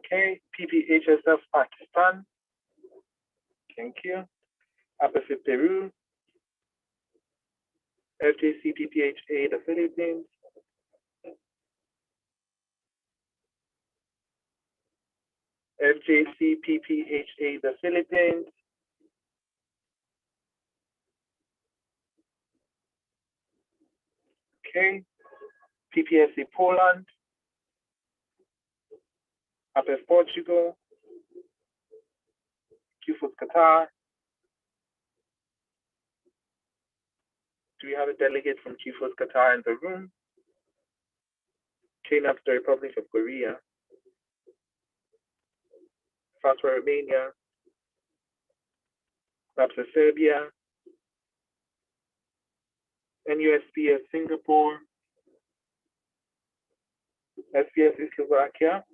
Okay, PPHSF Pakistan. Thank you. IPSF Peru. FJC PPHA the Philippines. FJC PPHA the Philippines. Okay. PPSC Poland. IPSF Portugal. QFOS Qatar. Do we have a delegate from QFOS Qatar in the room? KNAPS the Republic of Korea. FASWA Romania. NAPSA Serbia. NUSPS Singapore. SPS Slovakia.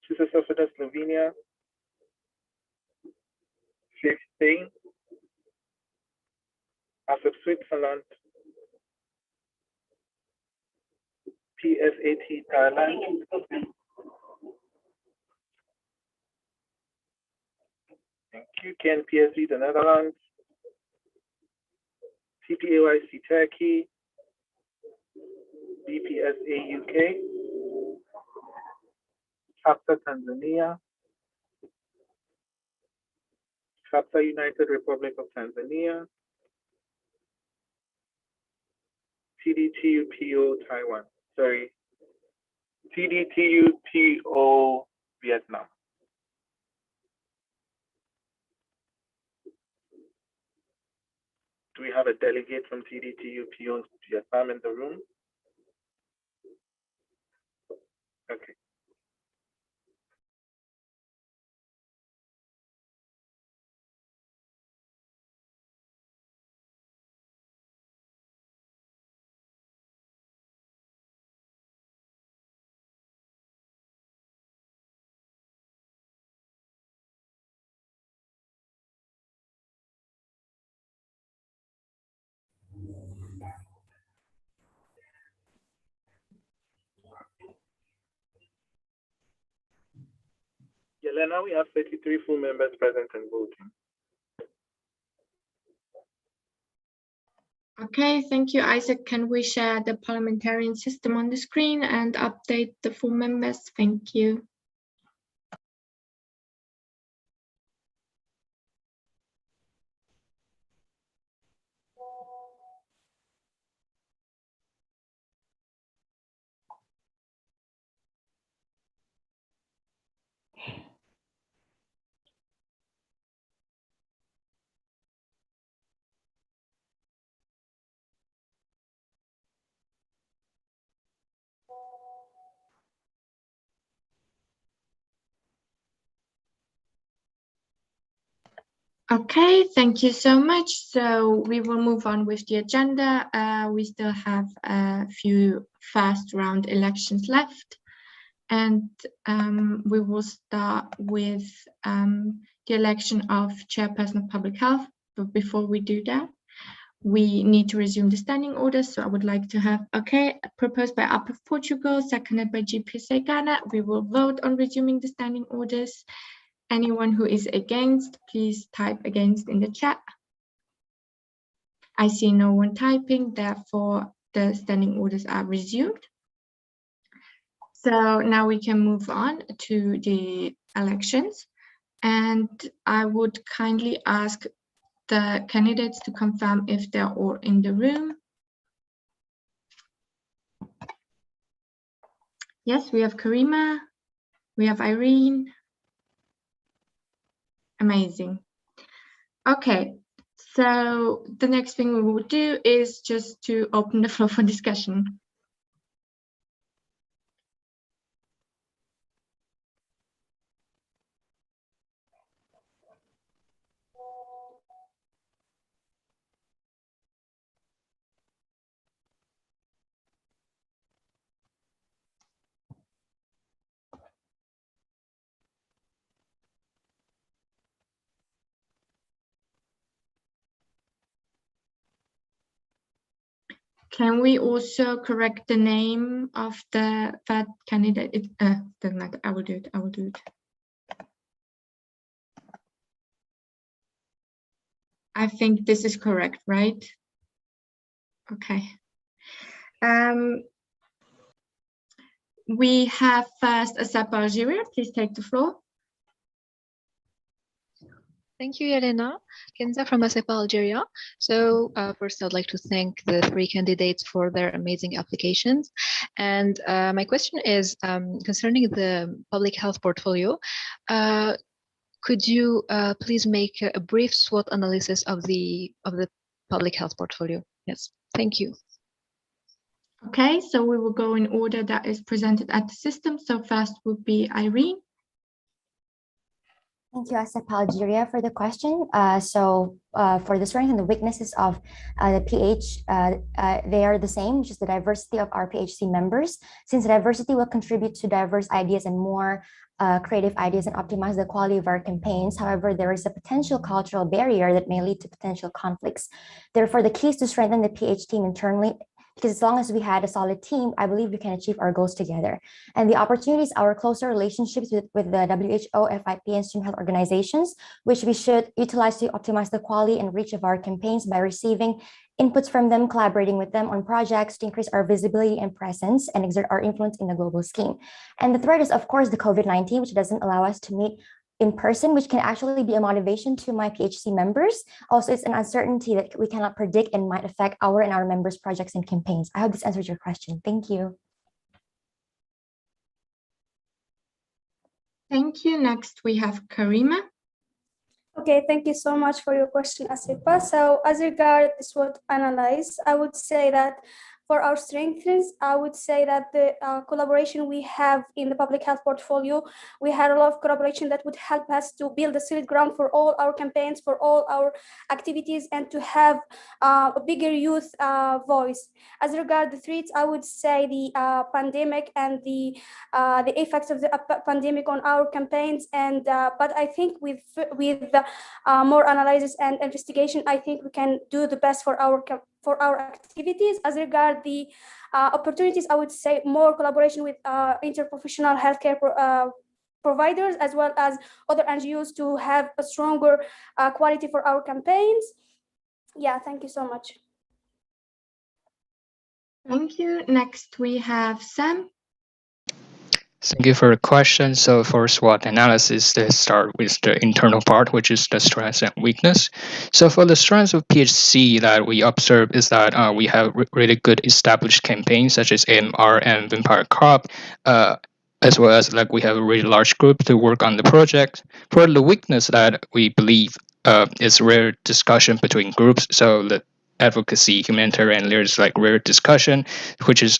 Sister Sofia Slovenia. SAFE Spain. ASAP Switzerland. PSAT Thailand. Thank you. KNPSV the Netherlands. TPAYC Turkey. BPSA UK. FAPSA Tanzania. FAPSA United Republic of Tanzania. TDTUPO Taiwan. Sorry. TDTUPO Vietnam. Do we have a delegate from TDTUPO Vietnam in the room? Okay. Yelena, we have 33 full members present and voting. Okay, thank you, Isaac. Can we share the parliamentarian system on the screen and update the full members? Thank you. Okay, thank you so much. So we will move on with the agenda. We still have a few first round elections left. And we will start with the election of Chairperson of Public Health. But before we do that, we need to resume the standing orders. So I would like to have, okay, proposed by IPSF Portugal, seconded by GPSA Ghana. We will vote on resuming the standing orders. Anyone who is against, please type against in the chat. I see no one typing, therefore the standing orders are resumed. So now we can move on to the elections. And I would kindly ask the candidates to confirm if they're all in the room. Yes, we have Karima, we have Irene. Amazing. Okay, so the next thing we will do is just to open the floor for discussion. Can we also correct the name of the that candidate? It doesn't matter. I will do it. I will do it. I think this is correct, right? Okay. We have first Asapa Algeria. Please take the floor. Thank you, Elena. Kenza from IPSF Algeria. So first, I'd like to thank the three candidates for their amazing applications. And my question is concerning the public health portfolio. Could you please make a brief SWOT analysis of the public health portfolio? Yes, thank you. Okay, so we will go in order that is presented at the system. So first would be Irene. Thank you, IPSF Algeria, for the question. For the strengths and the weaknesses of the PH, they are the same, just the diversity of our PHC members. Since diversity will contribute to diverse ideas and more creative ideas and optimize the quality of our campaigns. However, there is a potential cultural barrier that may lead to potential conflicts. Therefore, the key is to strengthen the PH team internally, because as long as we had a solid team, I believe we can achieve our goals together. And the opportunities, our closer relationships with the WHO, FIP, and student health organizations, which we should utilize to optimize the quality and reach of our campaigns by receiving inputs from them, collaborating with them on projects to increase our visibility and presence and exert our influence in the global scheme. And the threat is, of course, the COVID-19, which doesn't allow us to meet in person, which can actually be a motivation to my PHC members. Also, it's an uncertainty that we cannot predict and might affect our and our members' projects and campaigns. I hope this answers your question. Thank you. Thank you. Next, we have Karima. Okay, thank you so much for your question, Asipa. So as regards SWOT analysis, I would say that for our strengths, I would say that the collaboration we have in the public health portfolio, we had a lot of collaboration that would help us to build a solid ground for all our campaigns, for all our activities, and to have a bigger youth voice. As regards the threats, I would say the pandemic and the effects of the pandemic on our campaigns. And but I think with more analysis and investigation, I think we can do the best for our activities. As regard the opportunities, I would say more collaboration with interprofessional healthcare providers, as well as other NGOs, to have a stronger quality for our campaigns. Yeah, thank you so much. Thank you. Next, we have Sam. Thank you for the question. So for SWOT analysis, let's start with the internal part, which is the strengths and weakness. So for the strengths of PHC that we observe is that we have really good established campaigns such as AMR and Vampire Crop, as well as like we have a really large group to work on the project. For the weakness that we believe is rare discussion between groups. So the advocacy, humanitarian, there's like rare discussion, which is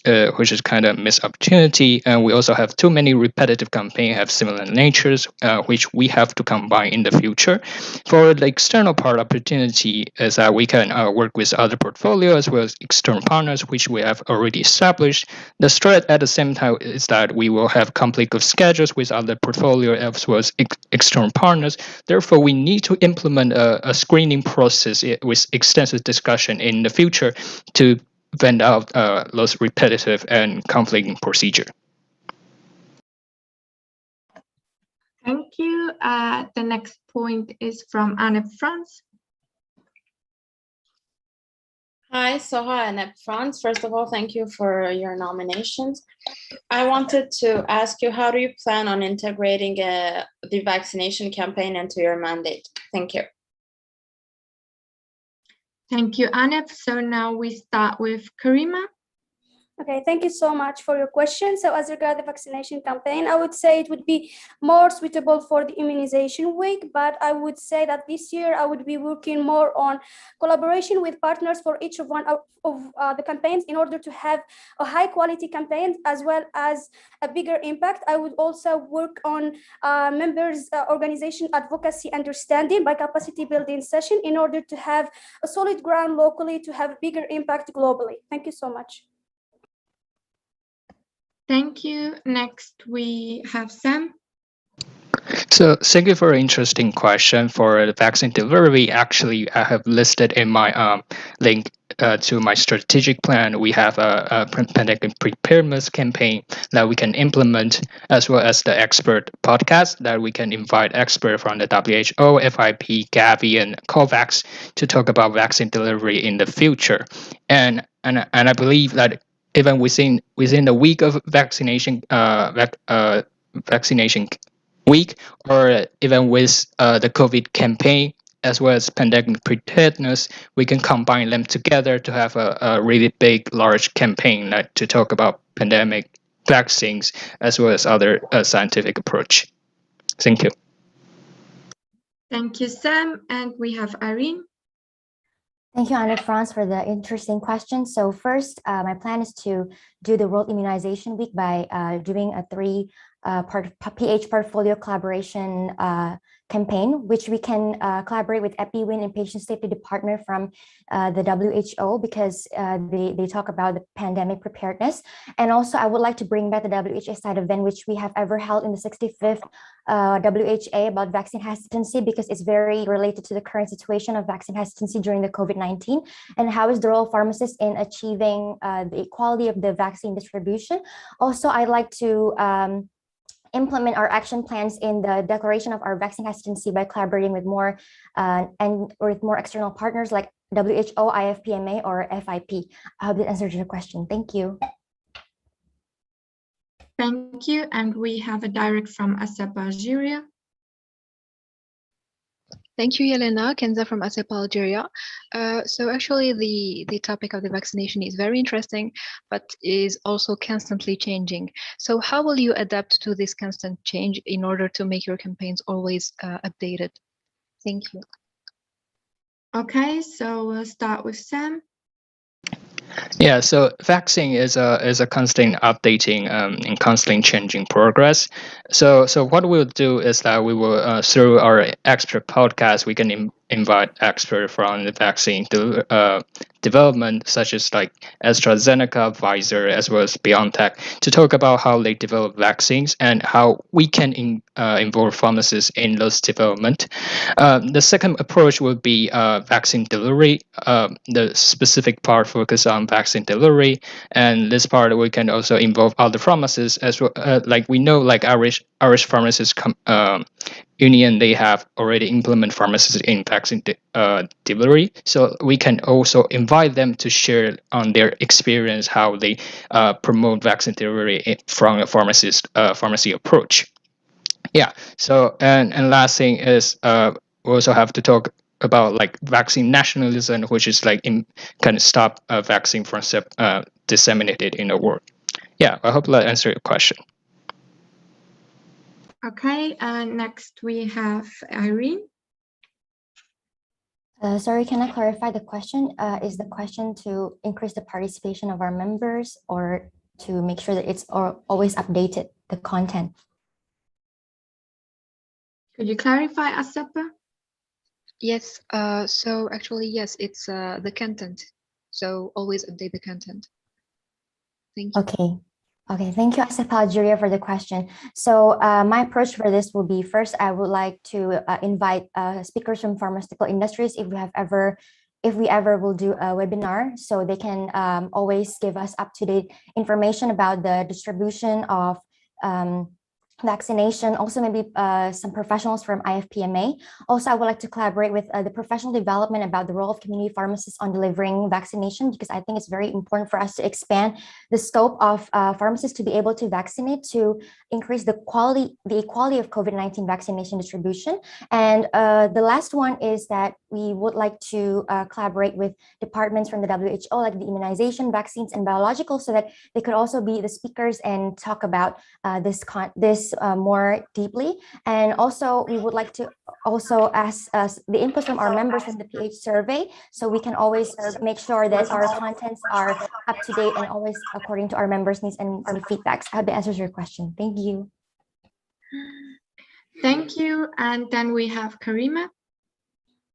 kind of missed opportunity. And we also have too many repetitive campaigns have similar natures, which we have to combine in the future. For the external part opportunity is that we can work with other portfolio as well as external partners, which we have already established. The threat at the same time is that we will have conflict of schedules with other portfolio as well as external partners. Therefore, we need to implement a screening process with extensive discussion in the future to vent out those repetitive and conflicting procedure. Thank you. The next point is from Anne France. Hi, Soha and France. First of all, thank you for your nominations. I wanted to ask you, how do you plan on integrating the vaccination campaign into your mandate? Thank you. Thank you, Anep. So now we start with Karima. Okay, thank you so much for your question. So as regards the vaccination campaign, I would say it would be more suitable for the immunization week, but I would say that this year I would be working more on collaboration with partners for each of the campaigns in order to have a high quality campaign as well as a bigger impact. I would also work on members organization advocacy understanding by capacity building session in order to have a solid ground locally to have bigger impact globally. Thank you so much. Thank you. Next, we have Sam. So thank you for an interesting question. For the vaccine delivery, actually, I have listed in my link to my strategic plan, we have a pandemic preparedness campaign that we can implement, as well as the expert podcast that we can invite experts from the WHO, FIP, Gavi, and COVAX to talk about vaccine delivery in the future. And I believe that even within the week of vaccination vaccination week, or even with the COVID campaign, as well as pandemic preparedness, we can combine them together to have a really big, large campaign to talk about pandemic vaccines, as well as other scientific approach. Thank you. Thank you, Sam. And we have Irene. Thank you, Anne-France, for the interesting question. So first, my plan is to do the World Immunization Week by doing a three-part PH portfolio collaboration campaign, which we can collaborate with EpiWin and Patient Safety Department from the WHO, because they talk about the pandemic preparedness. And also, I would like to bring back the WHA side event, which we have ever held in the 65th WHA about vaccine hesitancy, because it's very related to the current situation of vaccine hesitancy during the COVID-19, and how is the role of pharmacists in achieving the equality of the vaccine distribution. Also, I'd like to implement our action plans in the declaration of our vaccine hesitancy by collaborating with more external partners like WHO, IFPMA, or FIP. I hope that answered your question. Thank you. Thank you. And we have a direct from ASAP Algeria. Thank you, Yelena. Kenza from ASAP Algeria. So actually, the topic of the vaccination is very interesting, but is also constantly changing. So how will you adapt to this constant change in order to make your campaigns always updated? Thank you. Okay, so we'll start with Sam. Yeah, so vaccine is a constant updating and constantly changing progress. So what we'll do is that we will through our expert podcast, we can invite experts from the vaccine development, such as like AstraZeneca, Pfizer, as well as BioNTech, to talk about how they develop vaccines and how we can involve pharmacists in those development. The second approach would be vaccine delivery. The specific part focus on vaccine delivery, and this part we can also involve other pharmacists as well. Like we know, like Irish Pharmacists Union, they have already implemented pharmacists in vaccine delivery. So we can also invite them to share on their experience how they promote vaccine delivery from a pharmacy approach. Yeah. So and last thing is we also have to talk about like vaccine nationalism, which is like kind of stop vaccine from disseminated in the world. Yeah, I hope that answered your question. Okay, next we have Irene. Sorry, can I clarify the question? Is the question to increase the participation of our members, or to make sure that it's always updated, the content? Could you clarify, Asapa? Yes, so actually, yes, it's the content. So always update the content. Thank you. Okay, thank you, ASAP Algeria, for the question. So my approach for this will be, first, I would like to invite speakers from pharmaceutical industries if we ever will do a webinar, so they can always give us up-to-date information about the distribution of vaccination. Also, maybe some professionals from IFPMA. Also, I would like to collaborate with the professional development about the role of community pharmacists on delivering vaccination, because I think it's very important for us to expand the scope of pharmacists to be able to vaccinate, to increase the equality of COVID-19 vaccination distribution. And the last one is that we would like to collaborate with departments from the WHO, like the immunization, vaccines, and biological, so that they could also be the speakers and talk about this more deeply. And also, we would like to also ask the input from our members from the PH survey, so we can always make sure that our contents are up to date and always according to our members' needs and feedbacks. I hope that answers your question. Thank you. Thank you. And then we have Karima.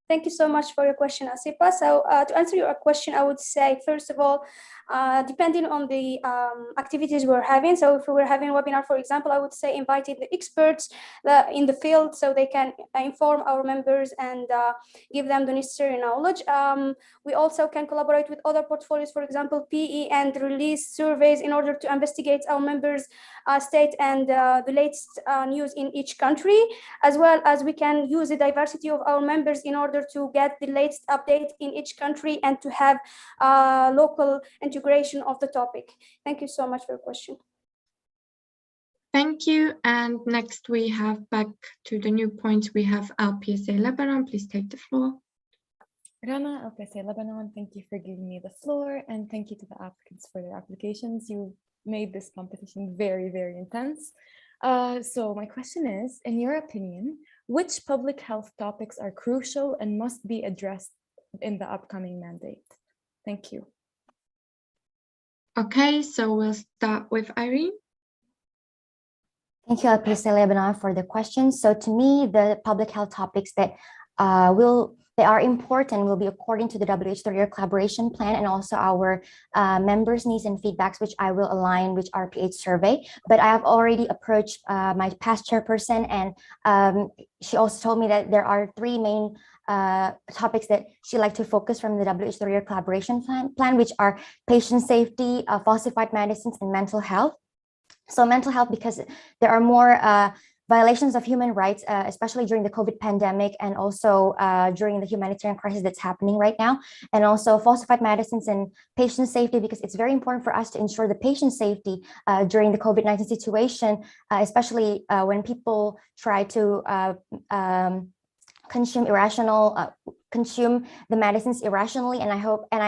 Thank you so much for your question, Asipa. So to answer your question, I would say, first of all, depending on the activities we're having. So if we're having a webinar, for example, I would say inviting the experts in the field so they can inform our members and give them the necessary knowledge. We also can collaborate with other portfolios, for example, PE, and release surveys in order to investigate our members' state and the latest news in each country, as well as we can use the diversity of our members in order to get the latest update in each country and to have local integration of the topic. Thank you so much for your question. Thank you. And next we have back to the new points. We have IPSF Lebanon. Please take the floor. Rana, IPSF Lebanon, thank you for giving me the floor, and thank you to the applicants for their applications. You made this competition very, very intense. So my question is, in your opinion, which public health topics are crucial and must be addressed in the upcoming mandate? Thank you. Okay, so we'll start with Irene. Thank you, IPSF Lebanon, for the question. So to me, the public health topics that they are important will be according to the WHO 3-year collaboration plan and also our members' needs and feedbacks, which I will align with our PH survey. But I have already approached my past chairperson, and she also told me that there are 3 main topics that she'd like to focus from the WHO 3-year collaboration plan, which are patient safety, falsified medicines, and mental health. So mental health, because there are more violations of human rights, especially during the COVID pandemic and also during the humanitarian crisis that's happening right now. And also falsified medicines and patient safety, because it's very important for us to ensure the patient safety during the COVID-19 situation, especially when people try to consume the medicines irrationally. And I hope and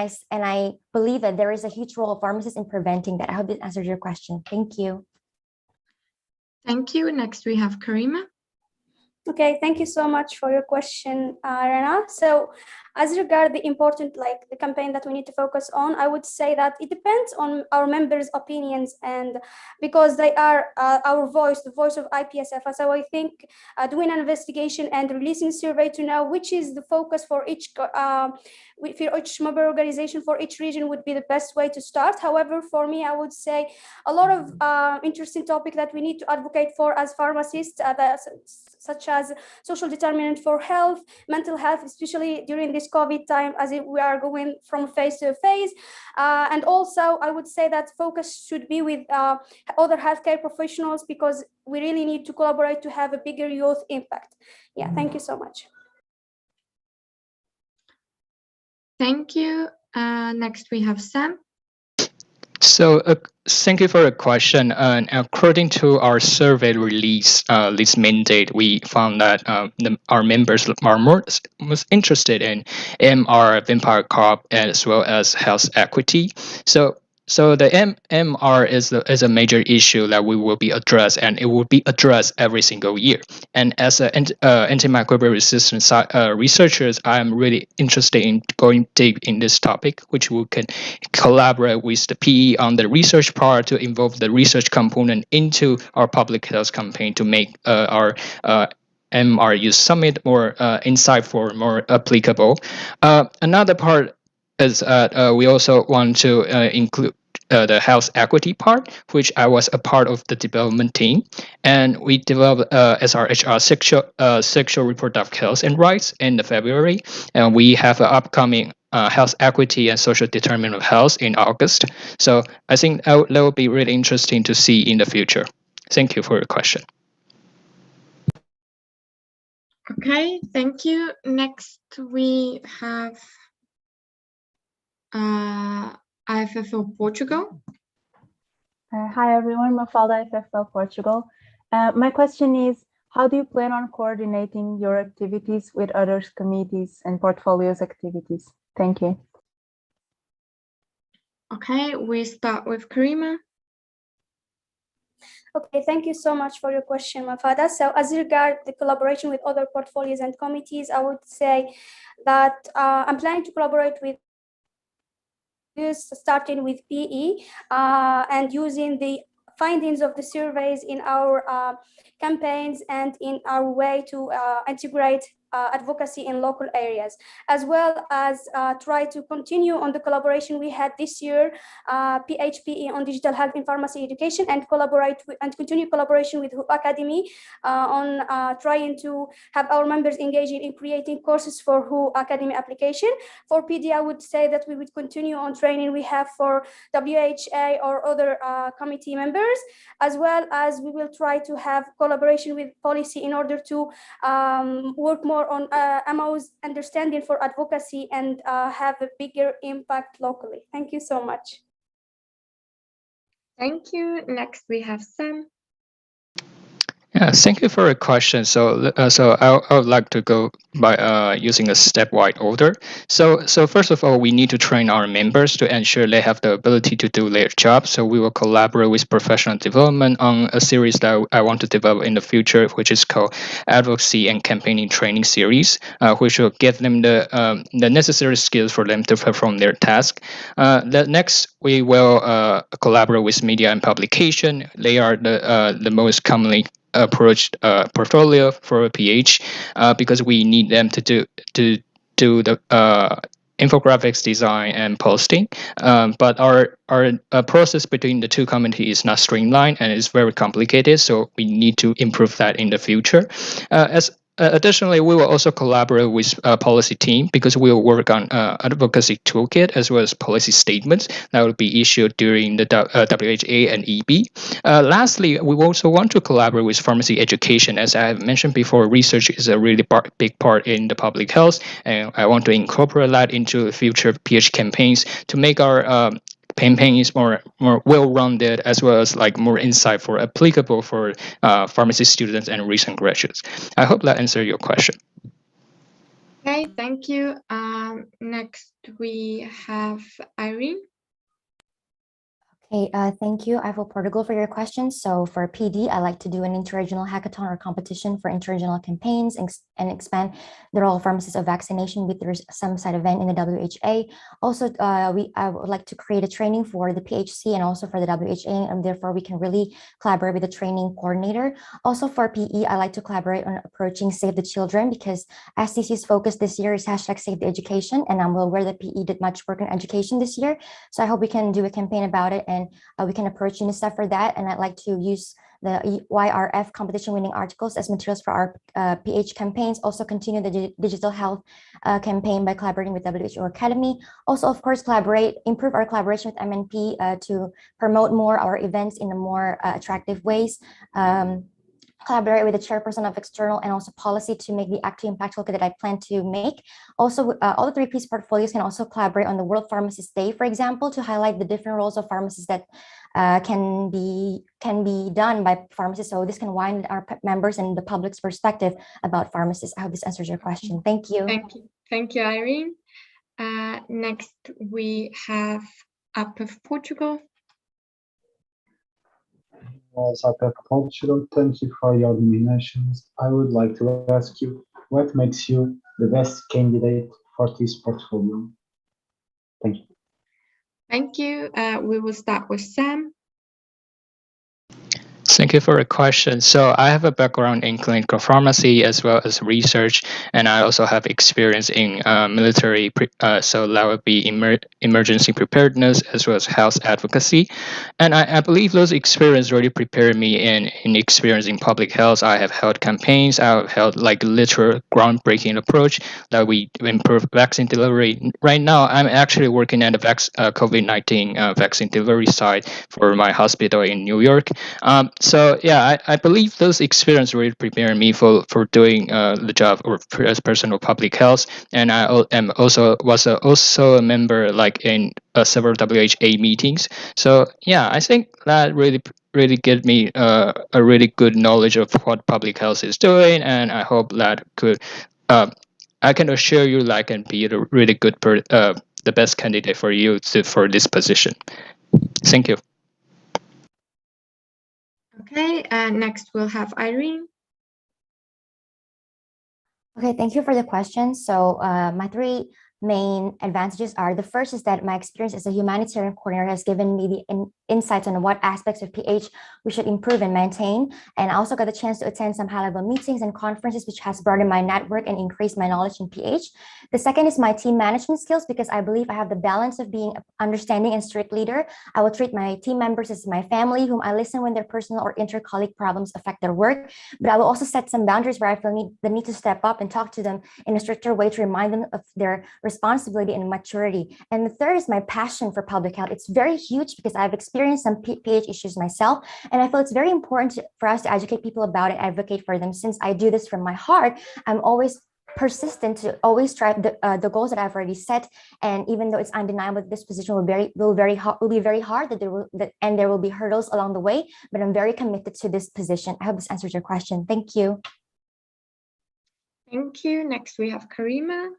I believe that there is a huge role of pharmacists in preventing that. I hope this answered your question. Thank you. Thank you. Next we have Karima. Okay, thank you so much for your question, Rana. So as regard the important, the campaign that we need to focus on, I would say that it depends on our members' opinions, and because they are our voice, the voice of IPSF. So I think doing an investigation and releasing survey to know which is the focus for each member organization, for each region, would be the best way to start. However, for me, I would say a lot of interesting topic that we need to advocate for as pharmacists, such as social determinant for health, mental health, especially during this COVID time, as we are going from phase to phase. And also, I would say that focus should be with other healthcare professionals, because we really need to collaborate to have a bigger youth impact. Yeah, thank you so much. Thank you. Next we have Sam. So thank you for the question. According to our survey release, this mandate, we found that our members are most interested in MR, vampire cop, as well as health equity. So the MR is a major issue that we will be addressed, and it will be addressed every single year. And as antimicrobial resistance researchers, I am really interested in going deep in this topic, which we can collaborate with the PE on the research part to involve the research component into our public health campaign to make our MRU summit more insightful, more applicable. Another part is we also want to include the health equity part, which I was a part of the development team, and we developed SRHR sexual reproductive health and rights in February, and we have an upcoming health equity and social determinant of health in August. So I think that will be really interesting to see in the future. Thank you for your question. Okay, thank you. Next we have IFFL Portugal. Hi everyone, Mafalda, IFFL Portugal. My question is, how do you plan on coordinating your activities with other committees and portfolios activities? Thank you. Okay, we start with Karima. Okay, thank you so much for your question, Mafada. So as regard the collaboration with other portfolios and committees, I would say that I'm planning to collaborate with starting with PE and using the findings of the surveys in our campaigns and in our way to integrate advocacy in local areas, as well as try to continue on the collaboration we had this year, PHPE on digital health in pharmacy education, and continue collaboration with WHO Academy on trying to have our members engaging in creating courses for WHO Academy application. For PD, I would say that we would continue on training we have for WHA or other committee members, as well as we will try to have collaboration with policy in order to work more on MO's understanding for advocacy and have a bigger impact locally. Thank you so much. Thank you. Next, we have Sam. Yeah, thank you for your question. So I would like to go by using a stepwise order. So first of all, we need to train our members to ensure they have the ability to do their job. So we will collaborate with professional development on a series that I want to develop in the future, which is called Advocacy and Campaigning Training Series, which will give them the necessary skills for them to perform their task. Next, we will collaborate with media and publication. They are the most commonly approached portfolio for a PH because we need them to do the infographics design and posting, but our process between the two committees is not streamlined and it's very complicated, so we need to improve that in the future. Additionally, we will also collaborate with a policy team because we will work on advocacy toolkit as well as policy statements that will be issued during the WHA and EB. Lastly, we also want to collaborate with pharmacy education. As I have mentioned before, research is a really big part in the public health, and I want to incorporate that into future PH campaigns to make our campaign is more well-rounded, as well as like more insightful, applicable for pharmacy students and recent graduates. I hope that answered your question. Okay, thank you. Next, we have Irene. Okay, thank you, Eiffel Portugal, for your questions. So for PD, I like to do an interregional hackathon or competition for interregional campaigns and expand the role of pharmacists of vaccination with some side event in the WHA. Also, I would like to create a training for the PHC and also for the WHA, and therefore we can really collaborate with the training coordinator. Also for PE, I like to collaborate on approaching Save the Children because STC's focus this year is #Save the Education, and I'm well aware that PE did much work on education this year. So I hope we can do a campaign about it and we can approach UNICEF for that. And I'd like to use the YRF competition winning articles as materials for our PH campaigns. Also continue the digital health campaign by collaborating with WHO Academy. Also, of course, improve our collaboration with MNP to promote more our events in a more attractive ways. Collaborate with the chairperson of external and also policy to make the active impact toolkit that I plan to make. Also, all the 3Ps portfolios can also collaborate on the World Pharmacist Day, for example, to highlight the different roles of pharmacists that can be done by pharmacists. So this can widen our members and the public's perspective about pharmacists. I hope this answers your question. Thank you. Thank you, Irene. Next, we have IPSF Portugal. As IPSF Portugal, thank you for your nominations. I would like to ask you, what makes you the best candidate for this portfolio? Thank you. Thank you. We will start with Sam. Thank you for the question. So I have a background in clinical pharmacy as well as research, and I also have experience in military, so that would be emergency preparedness as well as health advocacy. And I believe those experiences really prepared me in experience in public health. I have held campaigns, I have held like literal groundbreaking approach that we improve vaccine delivery. Right now, I'm actually working at the COVID-19 vaccine delivery site for my hospital in New York. So yeah, I believe those experiences really prepare me for doing the job as personal public health, and I was also a member like in several WHA meetings. So yeah, I think that really gives me a really good knowledge of what public health is doing, and I hope that could I can assure you that I can be a really good the best candidate for you for this position. Thank you. Okay, next we'll have Irene. Okay, thank you for the question. So my three main advantages are: the first is that my experience as a humanitarian coordinator has given me the insights on what aspects of PH we should improve and maintain. And I also got the chance to attend some high-level meetings and conferences, which has broadened my network and increased my knowledge in PH. The second is my team management skills, because I believe I have the balance of being an understanding and strict leader. I will treat my team members as my family, whom I listen when their personal or inter-colleague problems affect their work. But I will also set some boundaries where I feel the need to step up and talk to them in a stricter way to remind them of their responsibility and maturity. And the third is my passion for public health. It's very huge because I've experienced some PH issues myself, and I feel it's very important for us to educate people about it, advocate for them. Since I do this from my heart, I'm always persistent to always strive the goals that I've already set. And even though it's undeniable that this position will be very hard, and there will be hurdles along the way, but I'm very committed to this position. I hope this answers your question. Thank you. Thank you. Next, we have Karima.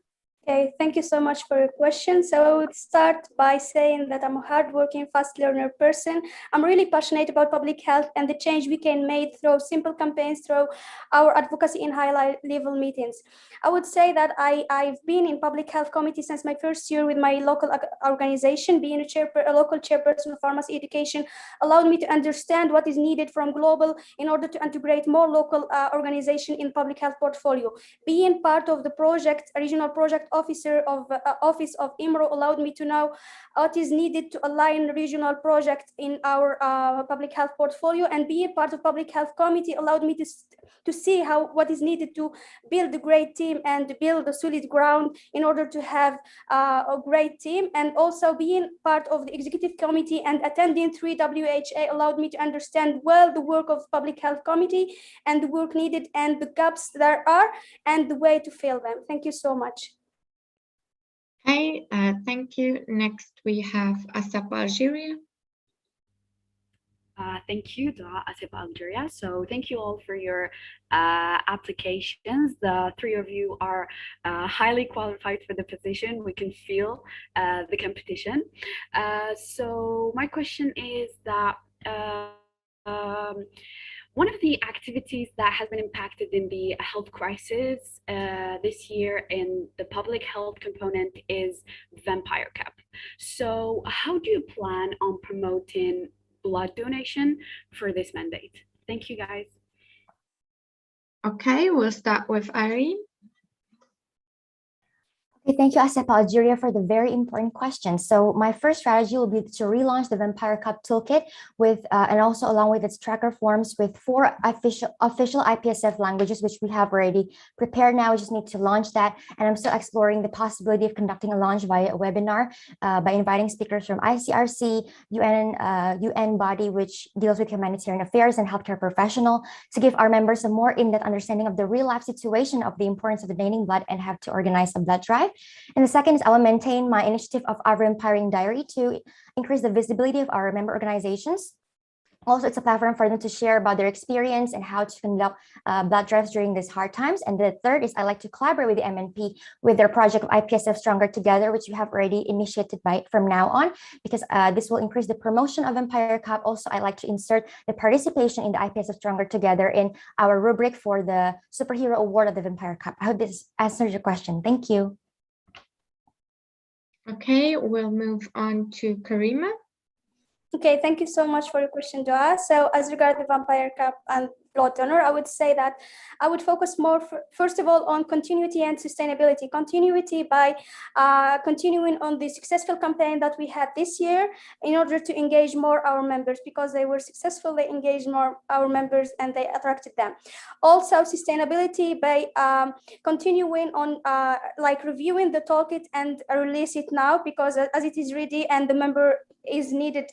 Okay, thank you so much for your question. So I would start by saying that I'm a hardworking, fast learner person. I'm really passionate about public health and the change we can make through simple campaigns, through our advocacy in high-level meetings. I would say that I've been in public health committee since my first year with my local organization. Being a local chairperson of pharmacy education allowed me to understand what is needed from global in order to integrate more local organization in public health portfolio. Being part of the project, a regional project officer of office of IMRO, allowed me to know what is needed to align regional project in our public health portfolio, and being part of public health committee allowed me to see what is needed to build a great team and build a solid ground in order to have a great team. And also being part of the executive committee and attending 3 WHA allowed me to understand well the work of public health committee and the work needed and the gaps there are and the way to fill them. Thank you so much. Hey, thank you. Next, we have Asap Algeria. Thank you, Dua, ASIP Algeria. So thank you all for your applications. The three of you are highly qualified for the position. We can feel the competition. So my question is that one of the activities that has been impacted in the health crisis this year in the public health component is Vampire Cup. So how do you plan on promoting blood donation for this mandate? Thank you, guys. Okay, we'll start with Irene. Okay, thank you, ASEP Algeria, for the very important question. So my first strategy will be to relaunch the Vampire Cup toolkit with, and also along with its tracker forms with 4 official IPSF languages, which we have already prepared now. We just need to launch that. And I'm still exploring the possibility of conducting a launch via a webinar by inviting speakers from ICRC, UN body, which deals with humanitarian affairs and healthcare professional, to give our members a more in-depth understanding of the real life situation of the importance of donating blood and have to organize a blood drive. And the second is I will maintain my initiative of our Vampiring Diary to increase the visibility of our member organizations. Also, it's a platform for them to share about their experience and how to conduct blood drives during these hard times. And the third is I like to collaborate with the MNP with their project of IPSF Stronger Together, which we have already initiated from now on, because this will increase the promotion of Vampire Cup. Also, I like to insert the participation in the IPSF Stronger Together in our rubric for the Superhero Award of the Vampire Cup. I hope this answers your question. Thank you. Okay, we'll move on to Karima. Okay, thank you so much for your question, Dua. So as regards the Vampire Cup and blood donor, I would say that I would focus more, first of all, on continuity and sustainability. Continuity by continuing on the successful campaign that we had this year in order to engage more our members, because they were successful, they engaged more our members and they attracted them. Also, sustainability by continuing on like reviewing the toolkit and release it now, because as it is ready and the member is needed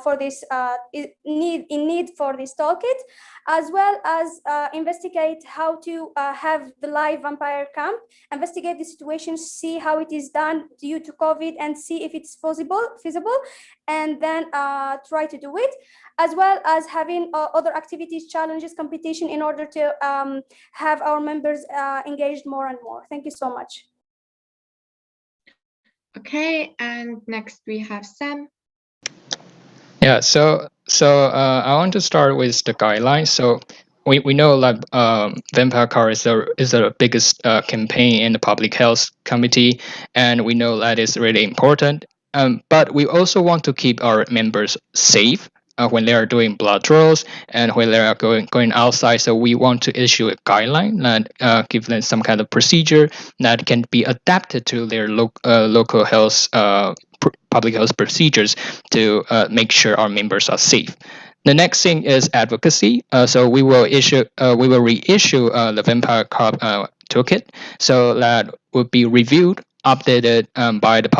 for this in need for this toolkit, as well as investigate how to have the live vampire camp, investigate the situation, see how it is done due to COVID, and see if it's feasible, and then try to do it, as well as having other activities, challenges, competition, in order to have our members engaged more and more. Thank you so much. Okay, and next we have Sam. Yeah, so I want to start with the guidelines. So we know that Vampire Card is the biggest campaign in the public health committee, and we know that is really important. But we also want to keep our members safe when they are doing blood draws and when they are going outside. So we want to issue a guideline that give them some kind of procedure that can be adapted to their local health public health procedures to make sure our members are safe. The next thing is advocacy. So we will reissue the Vampire Card toolkit, so that will be reviewed, updated by the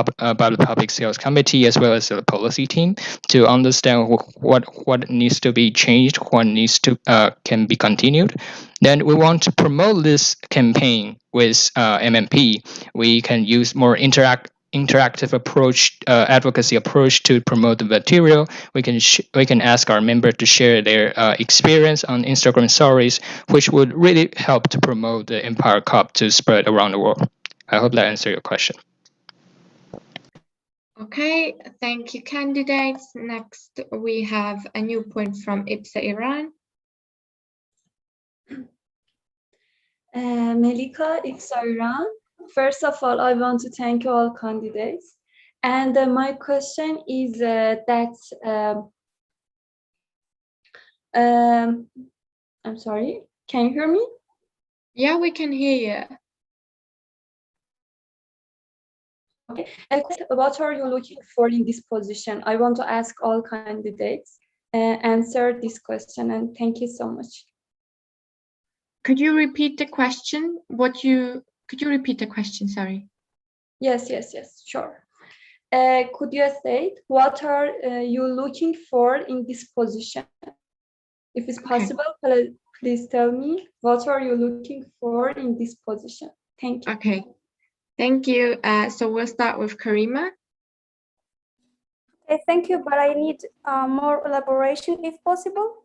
public sales committee as well as the policy team to understand what needs to be changed, what needs to can be continued. Then we want to promote this campaign with MMP. We can use more interactive approach, advocacy approach to promote the material. We can ask our member to share their experience on Instagram stories, which would really help to promote the Empire Cup to spread around the world. I hope that answered your question. Okay, thank you, candidates. Next, we have a new point from IPSA Iran. Melika, IPSA Iran. First of all, I want to thank all candidates. And my question is I'm sorry, can you hear me? Yeah, we can hear you. Okay. What are you looking for in this position? I want to ask all candidates answer this question, and thank you so much. Could you repeat the question? Could you repeat the question? Sorry. Yes, sure. Could you state what are you looking for in this position? If it's possible, please tell me what are you looking for in this position? Thank you. Okay, thank you. So we'll start with Karima. Okay, thank you, but I need more elaboration if possible.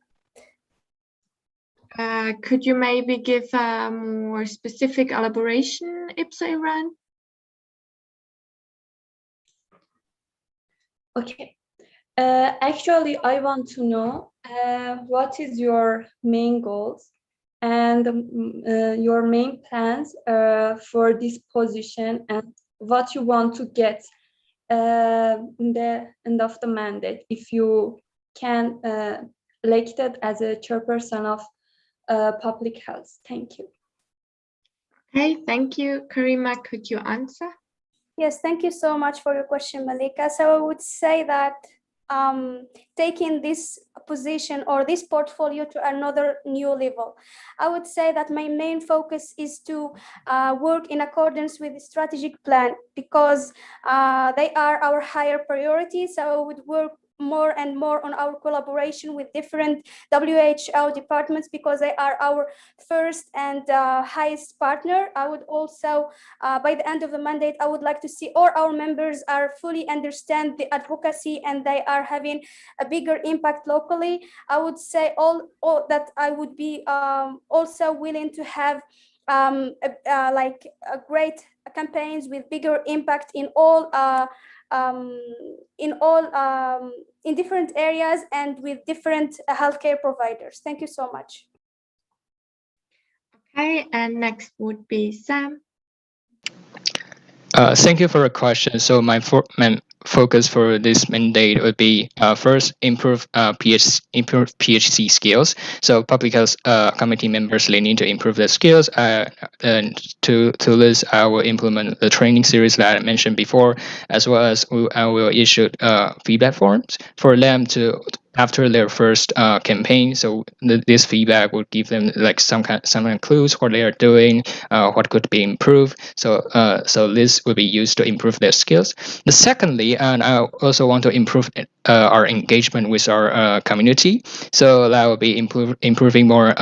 Could you maybe give a more specific elaboration, IPSA Iran? Okay. Actually, I want to know what is your main goals and your main plans for this position, and what you want to get in the end of the mandate if you can elected as a chairperson of public health. Thank you. Okay, thank you. Karima, could you answer? Yes, thank you so much for your question, Malika. So I would say that taking this position or this portfolio to another new level, I would say that my main focus is to work in accordance with the strategic plan, because they are our higher priority. So I would work more and more on our collaboration with different WHO departments, because they are our first and highest partner. I would also, by the end of the mandate, I would like to see all our members are fully understand the advocacy and they are having a bigger impact locally. I would say all that I would be also willing to have like a great campaigns with bigger impact in all in different areas and with different healthcare providers. Thank you so much. Okay, and next would be Sam. Thank you for the question. So my focus for this mandate would be first improve PhD skills. So public health committee members, they need to improve their skills. And to this, I will implement the training series that I mentioned before, as well as I will issue feedback forms for them to after their first campaign. So this feedback would give them like some clues what they are doing, what could be improved. So this will be used to improve their skills. The secondly, and I also want to improve our engagement with our community. So that will be improving more.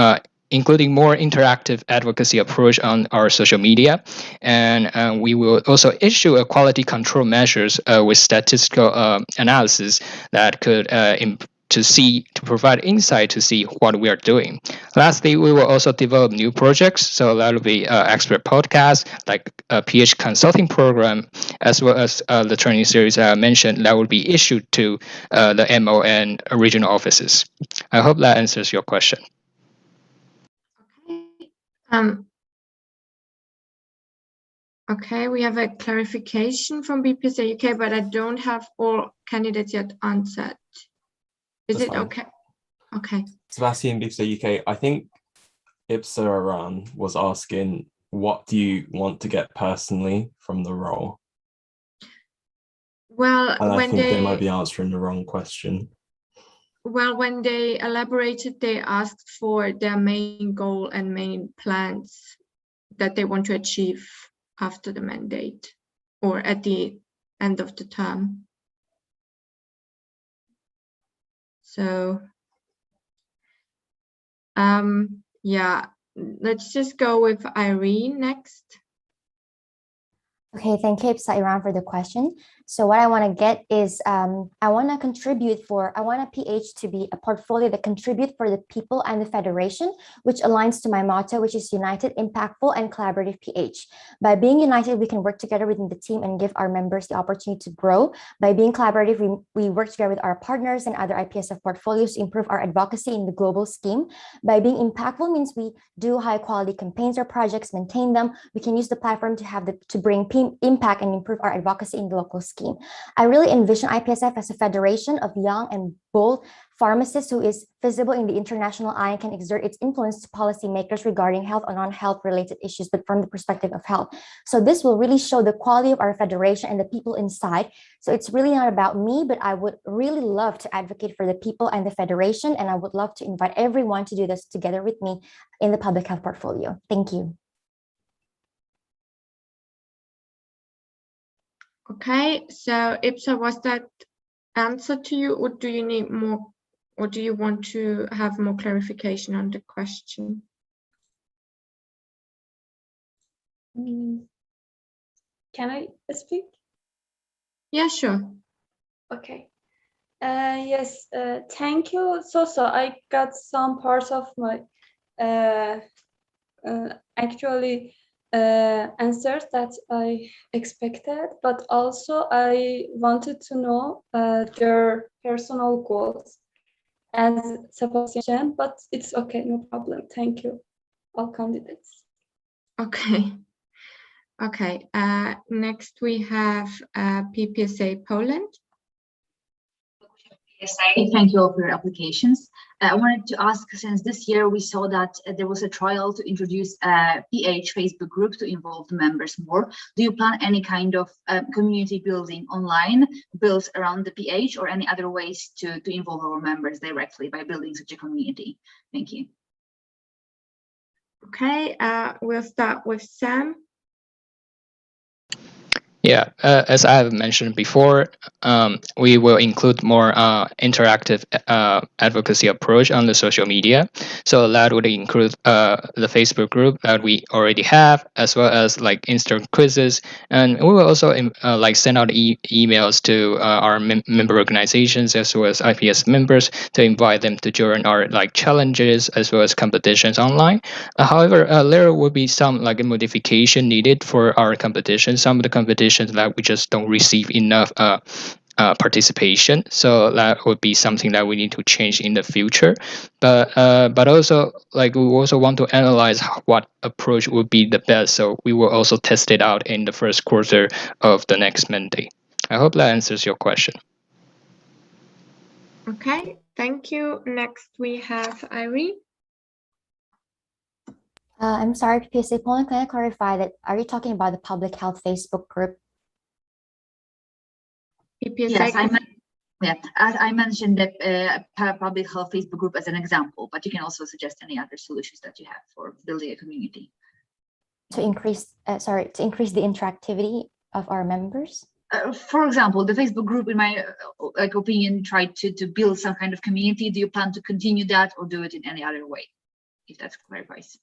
Including more interactive advocacy approach on our social media, and we will also issue a quality control measures with statistical analysis that could to provide insight to see what we are doing. Lastly, we will also develop new projects. So that will be expert podcasts, like a PH consulting program, as well as the training series I mentioned that will be issued to the MO and regional offices. I hope that answers your question. Okay, we have a clarification from BPSA UK, but I don't have all candidates yet answered. Is That's it fine. okay? Okay. Sebastian, BPSA UK. I think IPSA Iran was asking, what do you want to get personally from the role? Well, And I when think they might be answering the wrong question. Well, when they elaborated, they asked for their main goal and main plans that they want to achieve after the mandate or at the end of the term. So, yeah, let's just go with Irene next. Okay, thank you, IPSA Iran, for the question. So what I want to get is, I want a PH to be a portfolio that contributes for the people and the federation, which aligns to my motto, which is united, impactful, and collaborative PH. By being united, we can work together within the team and give our members the opportunity to grow. By being collaborative, we work together with our partners and other IPSF portfolios to improve our advocacy in the global scheme. By being impactful means we do high quality campaigns or projects, maintain them. We can use the platform to bring impact and improve our advocacy in the local scheme. I really envision IPSF as a federation of young and bold pharmacists who is visible in the international eye and can exert its influence to policymakers regarding health or non-health related issues, but from the perspective of health. So this will really show the quality of our federation and the people inside. So it's really not about me, but I would really love to advocate for the people and the federation, and I would love to invite everyone to do this together with me in the public health portfolio. Thank you. Okay, so IPSA, was that answer to you, or do you need more, or do you want to have more clarification on the question? Can I speak? Yeah, sure. Okay. Yes, thank you. So I got some parts of my actually answers that I expected, but also I wanted to know their personal goals as Sebastian, but it's okay, no problem. Thank you, all candidates. Okay. Okay, next we have PPSA Poland. Thank you all for your applications. I wanted to ask, since this year we saw that there was a trial to introduce a PH Facebook group to involve the members more. Do you plan any kind of community building online built around the PH, or any other ways to involve our members directly by building such a community? Thank you. Okay, we'll start with Sam. Yeah, as I have mentioned before, we will include more interactive advocacy approach on the social media. So that would include the Facebook group that we already have, as well as like instant quizzes, and we will also like send out emails to our member organizations as well as IPS members to invite them to join our like challenges as well as competitions online. However, there will be some like a modification needed for our competition. Some of the competitions that we just don't receive enough participation, so that would be something that we need to change in the future. But also, like, we also want to analyze what approach would be the best, so we will also test it out in the first quarter of the next mandate. I hope that answers your question. Okay, thank you. Next we have Irene. I'm sorry, PPSA Poland, can I clarify that, are you talking about the public health Facebook group? Yes, as I mentioned the public health Facebook group as an example, but you can also suggest any other solutions that you have for building a community. To increase, to increase the interactivity of our members? For example, the Facebook group, in my opinion, tried to build some kind of community. Do you plan to continue that or do it in any other way? If that clarifies.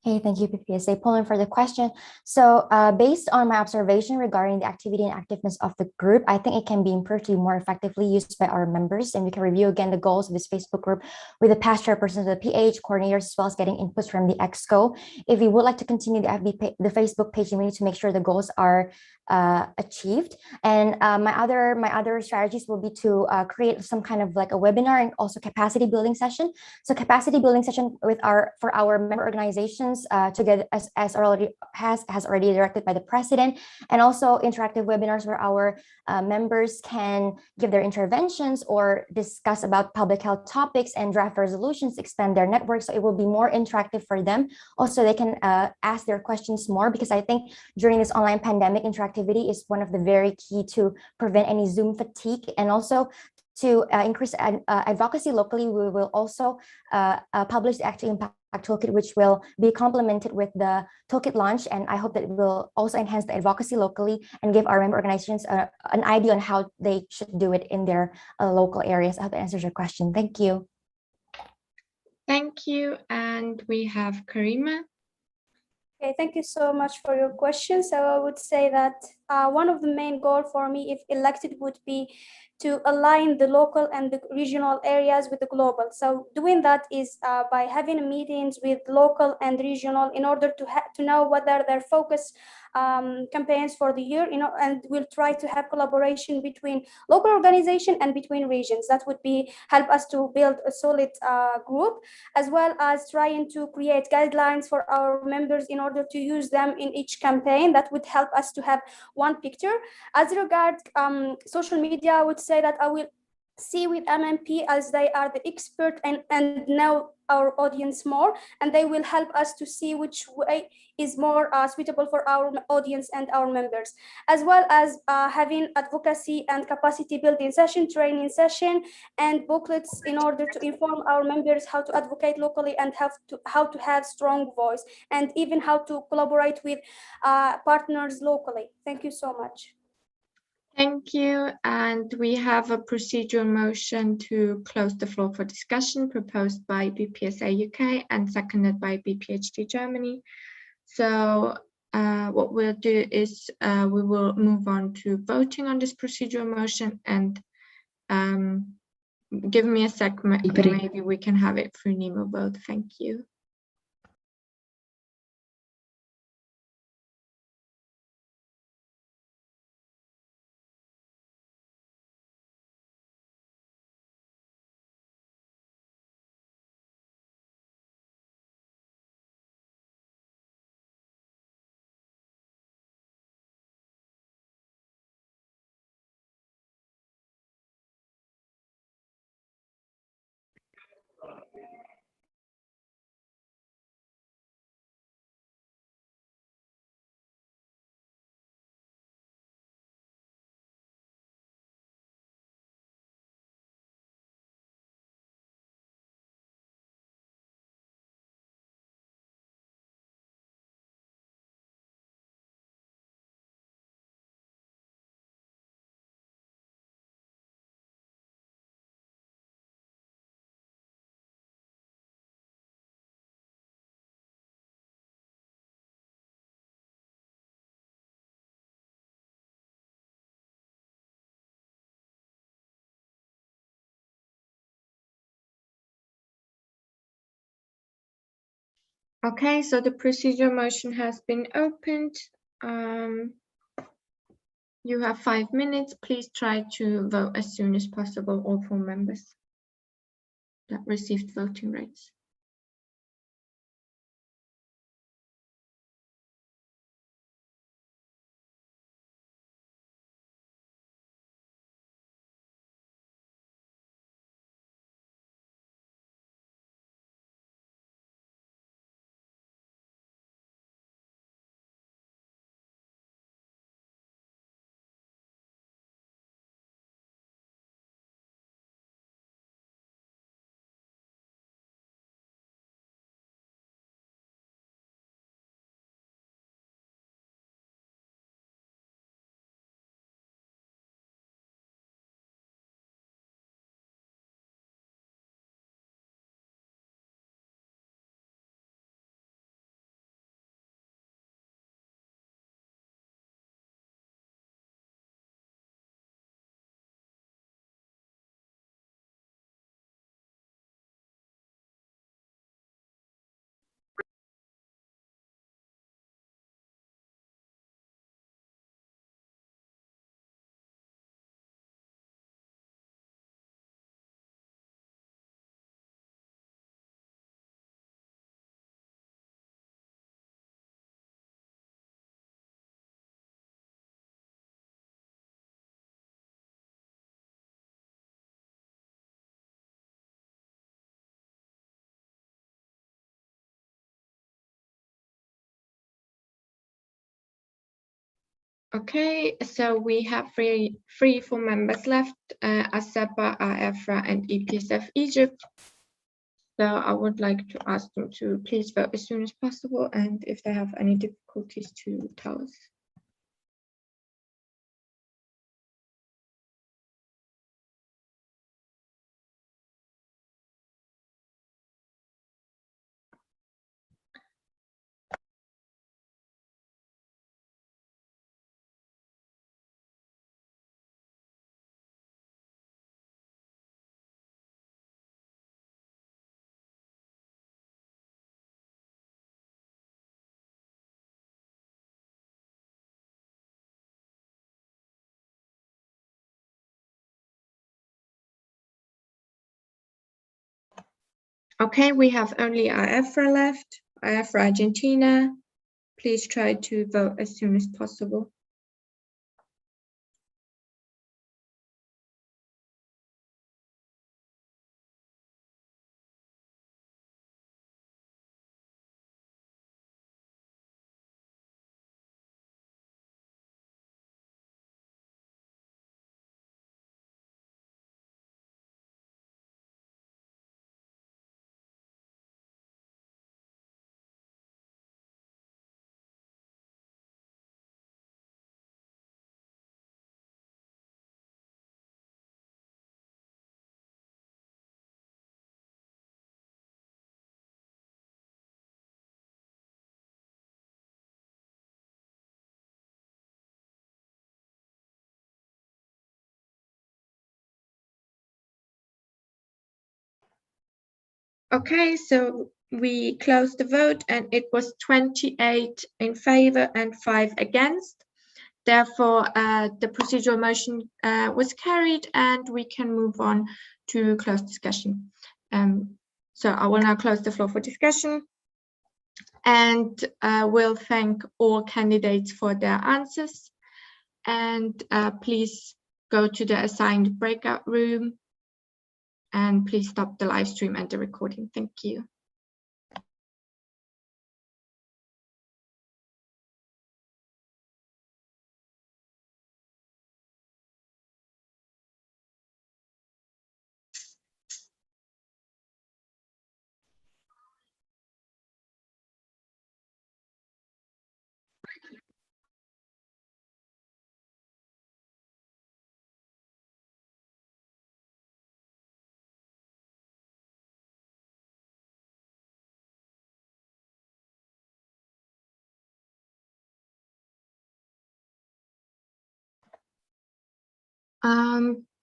Okay, thank you, PPSA Poland, for the question. So based on my observation regarding the activity and activeness of the group, I think it can be improved to be more effectively used by our members. And we can review again the goals of this Facebook group with the past chairpersons of the PH coordinators, as well as getting inputs from the EXCO. If we would like to continue the Facebook page, we need to make sure the goals are achieved. And my other strategies will be to create some kind of like a webinar and also capacity building session. So capacity building session with for our member organizations questions together as already has already directed by the president, and also interactive webinars where our members can give their interventions or discuss about public health topics and draft resolutions, expand their network. So it will be more interactive for them. Also, they can ask their questions more, because I think during this online pandemic, interactivity is one of the very key to prevent any Zoom fatigue, and also to increase advocacy locally. We will also publish the Active Impact Toolkit, which will be complemented with the toolkit launch. And I hope that it will also enhance the advocacy locally and give our member organizations an idea on how they should do it in their local areas. I hope that answers your question. Thank you. Thank you. And we have Karima. Okay, thank you so much for your question. So I would say that one of the main goals for me, if elected, would be to align the local and the regional areas with the global. So doing that is by having meetings with local and regional in order to know what are their focus campaigns for the year, and we'll try to have collaboration between local organization and between regions. That would be help us to build a solid group, as well as trying to create guidelines for our members in order to use them in each campaign. That would help us to have one picture. As regards social media, I would say that I will see with MMP, as they are the expert and know our audience more, and they will help us to see which way is more suitable for our audience and our members, as well as having advocacy and capacity building session, training session, and booklets in order to inform our members how to advocate locally and how to have strong voice, and even how to collaborate with partners locally. Thank you so much. Thank you. And we have a procedural motion to close the floor for discussion proposed by BPSA UK and seconded by BPHD Germany. So what we'll do is we will move on to voting on this procedural motion, and give me a sec, maybe we can have it through Nemo vote. Thank you. Okay, so the procedural motion has been opened. You have 5 minutes. Please try to vote as soon as possible, all 4 members that received voting rights. Okay, so we have four members left, ASEPA, AEFRA, and IPSF Egypt. So I would like to ask them to please vote as soon as possible, and if they have any difficulties to tell us. Okay, we have only AEFRA left. AEFRA Argentina, please try to vote as soon as possible. Okay, so we closed the vote and it was 28 in favor and 5 against. Therefore, the procedural motion was carried and we can move on to closed discussion. So I will now close the floor for discussion and will thank all candidates for their answers. And please go to the assigned breakout room and please stop the live stream and the recording. Thank you.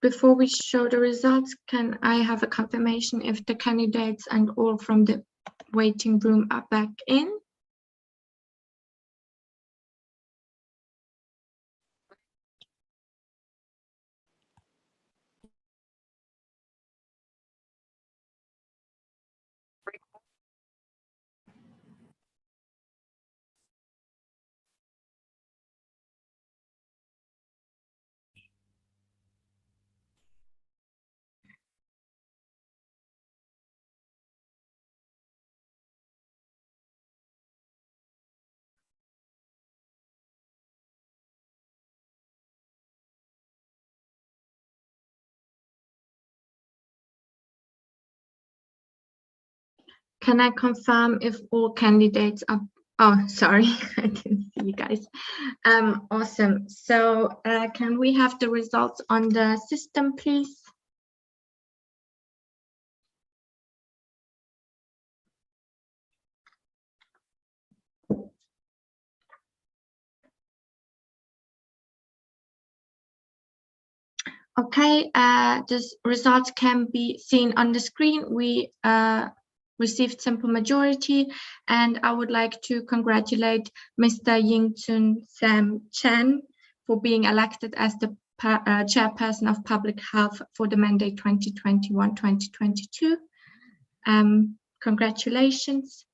Before we show the results, can I have a confirmation if the candidates and all from the waiting room are back in? Can I confirm if all candidates are, oh, sorry, I didn't see you guys. Awesome. So can we have the results on the system, please? Okay, the results can be seen on the screen. We received simple majority, and I would like to congratulate Mr. Yingchun Sam Chen for being elected as the chairperson of public health for the mandate 2021-2022. Congratulations.